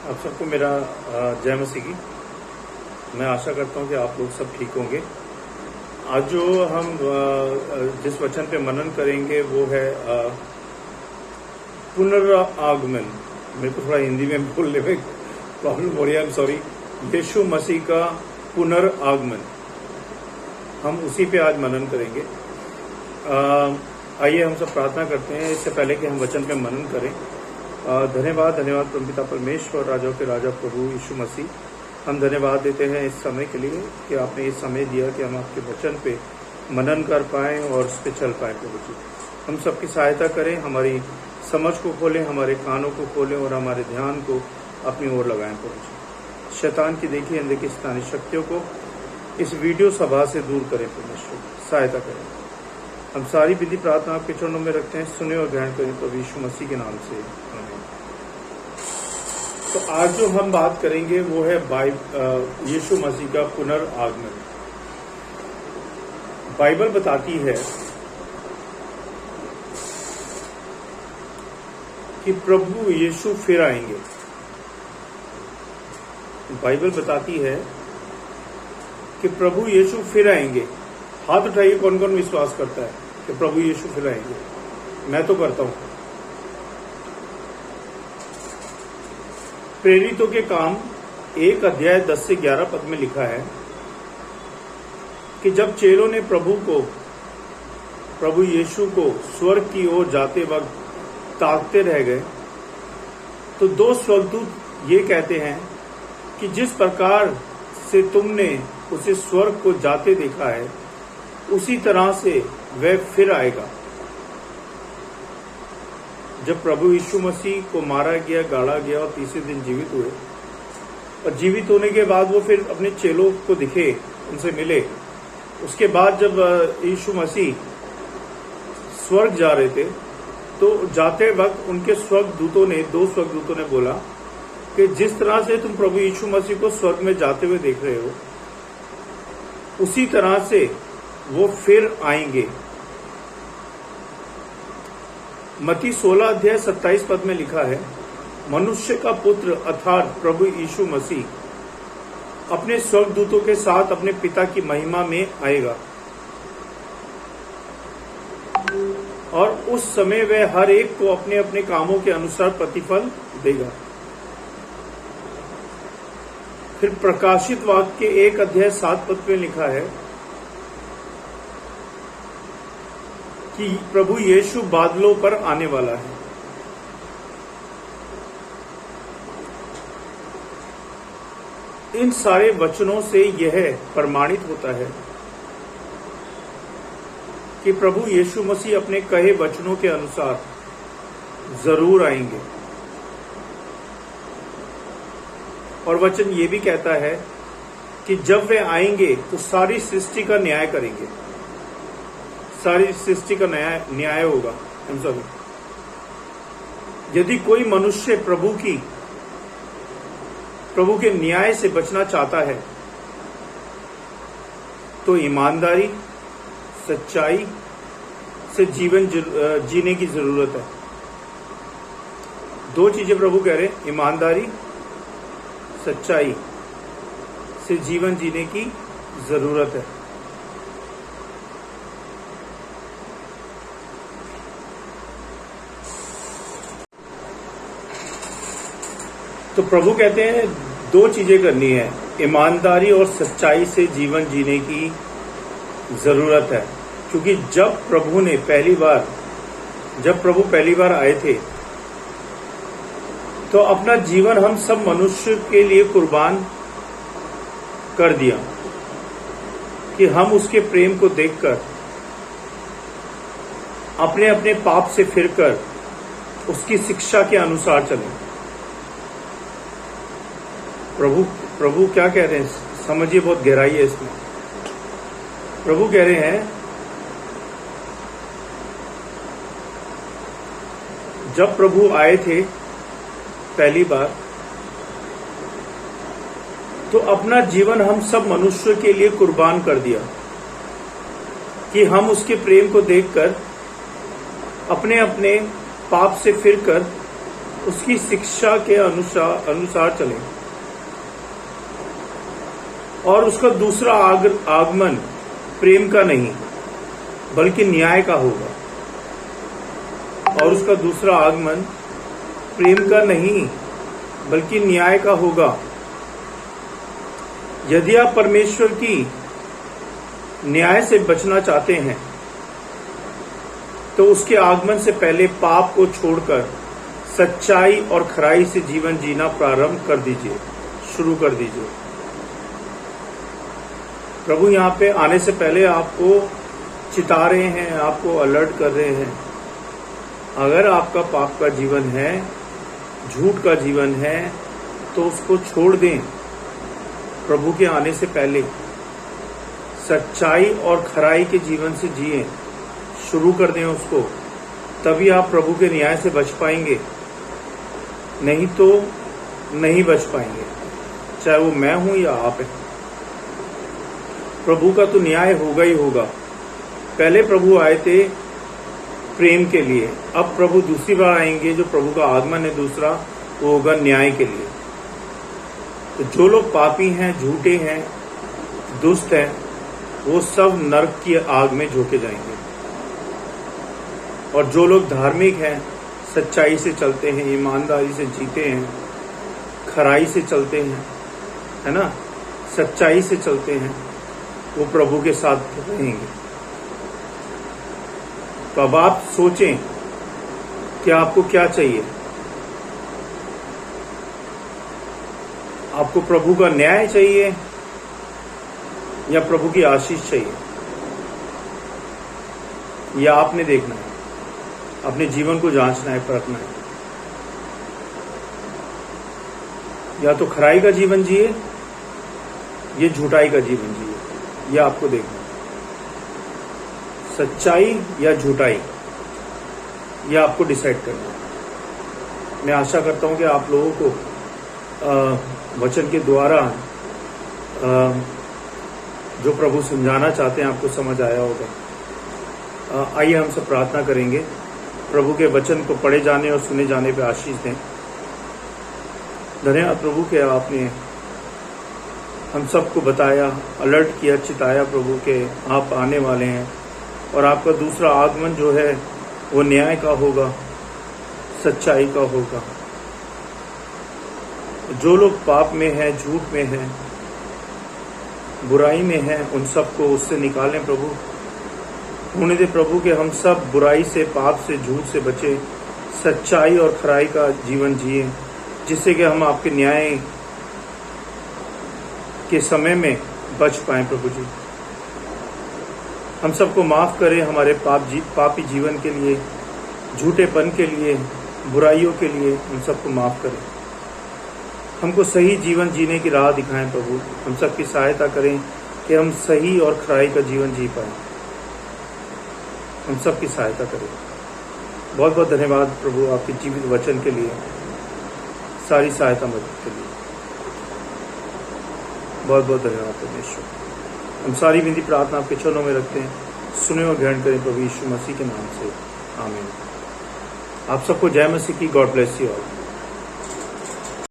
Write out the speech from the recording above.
आप सबको मेरा जय मसीह की। मैं आशा करता हूं कि आप लोग सब ठीक होंगे। आज जो हम जिस वचन पे मनन करेंगे वो है पुनरागमन। मेरे को थोड़ा हिंदी में बोलने में प्रॉब्लम हो रही है, आई एम सॉरी। यीशु मसीह का पुनरागमन, हम उसी पे आज मनन करेंगे। आइए हम सब प्रार्थना करते हैं इससे पहले कि हम वचन पे मनन करें। धन्यवाद प्रभु पिता परमेश्वर, राजाओं के राजा प्रभु यीशु मसीह, हम धन्यवाद देते हैं इस समय के लिए कि आपने इस समय दिया कि हम आपके वचन पे मनन कर पाएं और उस पर चल पाएं। प्रभु जी, हम सबकी सहायता करें, हमारी समझ को खोलें, हमारे कानों को खोलें और हमारे ध्यान को अपनी ओर लगाएं। प्रभु जी, शैतान की देखी अनदेखी स्थानीय शक्तियों को इस वीडियो सभा से दूर करें। परमेश्वर सहायता करें। हम सारी विधि प्रार्थना आपके चरणों में रखते हैं, सुने और ग्रहण करें प्रभु यीशु मसीह के नाम से, आमीन। तो आज जो हम बात करेंगे वो है यीशु मसीह का पुनरागमन। बाइबल बताती है कि प्रभु यीशु फिर आएंगे। बाइबल बताती है कि प्रभु यीशु फिर आएंगे। हाथ उठाइए, कौन कौन विश्वास करता है कि प्रभु यीशु फिर आएंगे? मैं तो करता हूं। प्रेरितों के काम 1 अध्याय 10 से 11 पद में लिखा है कि जब चेलों ने प्रभु यीशु को स्वर्ग की ओर जाते वक्त ताकते रह गए, तो 2 स्वर्गदूत ये कहते हैं कि जिस प्रकार से तुमने उसे स्वर्ग को जाते देखा है, उसी तरह से वह फिर आएगा। जब प्रभु यीशु मसीह को मारा गया, गाड़ा गया और तीसरे दिन जीवित हुए, और जीवित होने के बाद वो फिर अपने चेलों को दिखे, उनसे मिले। उसके बाद जब यीशु मसीह स्वर्ग जा रहे थे, तो जाते वक्त उनके 2 स्वर्गदूतों ने बोला कि जिस तरह से तुम प्रभु यीशु मसीह को स्वर्ग में जाते हुए देख रहे हो, उसी तरह से वो फिर आएंगे। मत्ती 16 अध्याय 27 पद में लिखा है, मनुष्य का पुत्र अर्थात प्रभु यीशु मसीह अपने स्वर्गदूतों के साथ अपने पिता की महिमा में आएगा, और उस समय वह हर एक को अपने अपने कामों के अनुसार प्रतिफल देगा। फिर प्रकाशित वाक्य 1 अध्याय 7 पद में लिखा है कि प्रभु यीशु बादलों पर आने वाला है। इन सारे वचनों से यह प्रमाणित होता है कि प्रभु यीशु मसीह अपने कहे वचनों के अनुसार जरूर आएंगे। और वचन ये भी कहता है कि जब वे आएंगे तो सारी सृष्टि का न्याय करेंगे। सारी सृष्टि का न्याय होगा। यदि कोई मनुष्य प्रभु के न्याय से बचना चाहता है, तो ईमानदारी, सच्चाई से जीवन जीने की जरूरत है। 2 चीजें प्रभु कह रहे हैं, ईमानदारी, सच्चाई से जीवन जीने की जरूरत है। तो प्रभु कहते हैं 2 चीजें करनी है, ईमानदारी और सच्चाई से जीवन जीने की जरूरत है। क्योंकि जब प्रभु पहली बार आए थे, तो अपना जीवन हम सब मनुष्य के लिए कुर्बान कर दिया कि हम उसके प्रेम को देखकर अपने अपने पाप से फिरकर उसकी शिक्षा के अनुसार चलें। प्रभु क्या कह रहे हैं, समझिए, बहुत गहराई है इसमें। प्रभु कह रहे हैं, जब प्रभु आए थे पहली बार, तो अपना जीवन हम सब मनुष्य के लिए कुर्बान कर दिया कि हम उसके प्रेम को देखकर अपने अपने पाप से फिरकर उसकी शिक्षा के अनुसार चलें। और उसका दूसरा आगमन प्रेम का नहीं बल्कि न्याय का होगा। और उसका दूसरा आगमन प्रेम का नहीं बल्कि न्याय का होगा। यदि आप परमेश्वर की न्याय से बचना चाहते हैं तो उसके आगमन से पहले पाप को छोड़कर सच्चाई और खराई से जीवन जीना प्रारंभ कर दीजिए, शुरू कर दीजिए। प्रभु यहाँ पे आने से पहले आपको चिता रहे हैं, आपको अलर्ट कर रहे हैं। अगर आपका पाप का जीवन है, झूठ का जीवन है, तो उसको छोड़ दें। प्रभु के आने से पहले सच्चाई और खराई के जीवन से जिए, शुरू कर दें उसको। तभी आप प्रभु के न्याय से बच पाएंगे, नहीं तो नहीं बच पाएंगे, चाहे वो मैं हूं या आप हैं। प्रभु का तो न्याय होगा ही होगा। पहले प्रभु आए थे प्रेम के लिए, अब प्रभु दूसरी बार आएंगे। जो प्रभु का आगमन है दूसरा, वो होगा न्याय के लिए। तो जो लोग पापी हैं, झूठे हैं, दुष्ट हैं, वो सब नरक की आग में झोंके जाएंगे। और जो लोग धार्मिक हैं, सच्चाई से चलते हैं, ईमानदारी से जीते हैं, खराई से चलते हैं, है ना, सच्चाई से चलते हैं, वो प्रभु के साथ रहेंगे। तो अब आप सोचें कि आपको क्या चाहिए। आपको प्रभु का न्याय चाहिए या प्रभु की आशीष चाहिए? या आपने देखना है, अपने जीवन को जांचना है, परखना है। या तो खराई का जीवन जिए या झूठाई का जीवन जिए, यह आपको देखना है। सच्चाई या झूठाई, यह आपको डिसाइड करना है। मैं आशा करता हूं कि आप लोगों को वचन के द्वारा जो प्रभु समझाना चाहते हैं आपको समझ आया होगा। आइए हम सब प्रार्थना करेंगे। प्रभु के वचन को पढ़े जाने और सुने जाने पे आशीष दें। धन्यवाद प्रभु के आपने हम सबको बताया, अलर्ट किया, चिताया प्रभु के आप आने वाले हैं। और आपका दूसरा आगमन जो है वो न्याय का होगा, सच्चाई का होगा। जो लोग पाप में हैं, झूठ में हैं, बुराई में हैं, उन सबको उससे निकालें प्रभु। होने दे प्रभु कि हम सब बुराई से, पाप से, झूठ से बचे, सच्चाई और खराई का जीवन जिए, जिससे कि हम आपके न्याय के समय में बच पाएं प्रभु जी। हम सबको माफ करें हमारे पापी जीवन के लिए, झूठेपन के लिए, बुराइयों के लिए। हम सबको माफ करें। हमको सही जीवन जीने की राह दिखाएं प्रभु। हम सबकी सहायता करें कि हम सही और खराई का जीवन जी पाएं। हम सबकी सहायता करें। बहुत बहुत धन्यवाद प्रभु आपके जीवित वचन के लिए, सारी सहायता मदद के लिए। बहुत बहुत धन्यवाद परमेश्वर। हम सारी विनती प्रार्थना आपके चरणों में रखते हैं। सुने और ग्रहण करें प्रभु यीशु मसीह के नाम से, आमीन। आप सबको जय मसीह की। God bless you all.